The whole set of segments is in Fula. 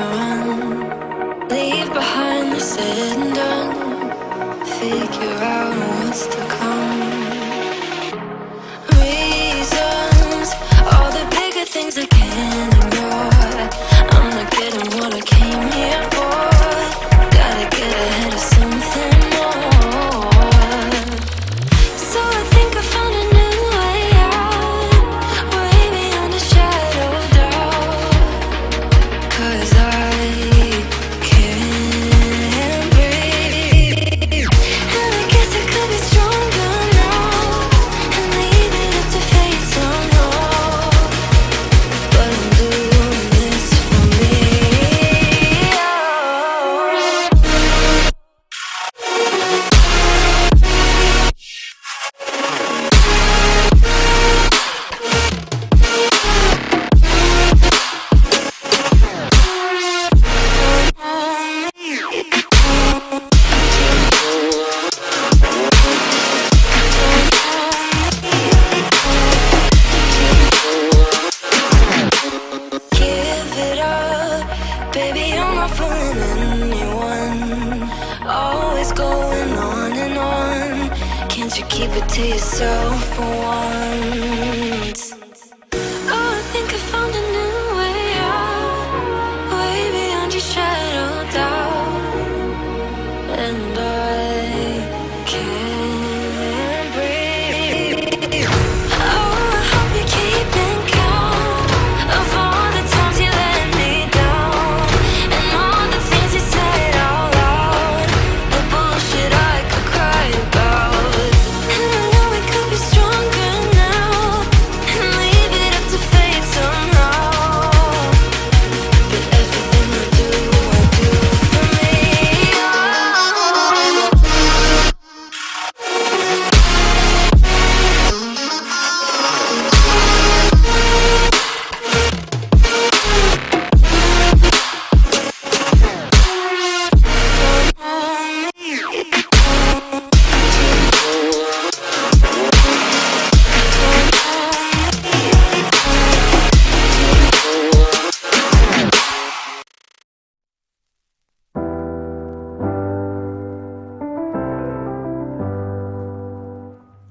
run. Leave behind the said and done. Figure out what's to come. Reasons, all the bigger things I can't ignore. I'm not getting what I came here for. Gotta get ahead of something more. So I think I found a new way out, way beyond a shadow of doubt. 'Cause I can't breathe, and I guess I could be stronger now and leave it up to fate somehow. But I'm doing this for me. Give it up, baby, I'm not fooling anyone. Always going on and on. Can't you keep it to yourself for once? Oh, I think I found a new way out, way beyond your shadow of doubt. And I can't breathe. Oh, I hope you're keeping count of all the times you let me down, and all the things you said out loud, the bullshit I could cry about. And I know we could be stronger now and leave it up to fate somehow. But everything I do for me.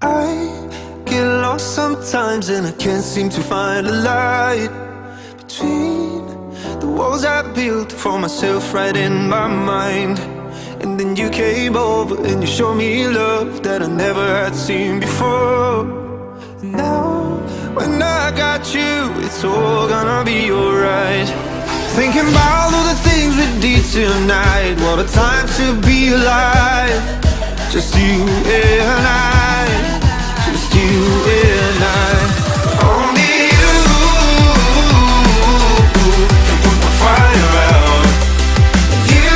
I get lost sometimes and I can't seem to find a light between the walls I built for myself right in my mind. And then you came over and you showed me love that I never had seen before. And now when I got you, it's all gonna be alright. Thinking about all the things we did tonight, what a time to be alive. Just you and I, just you and I. Only you can put my fire out. You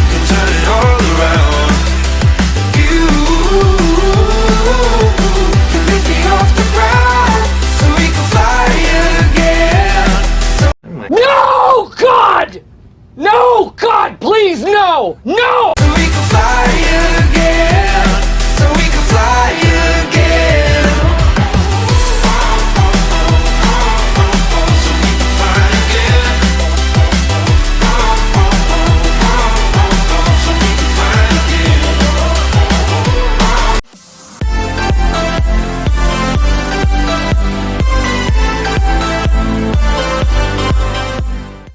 can turn it all around. You can lift me off the ground so we can fly again. No, God! No, God, please, no! No!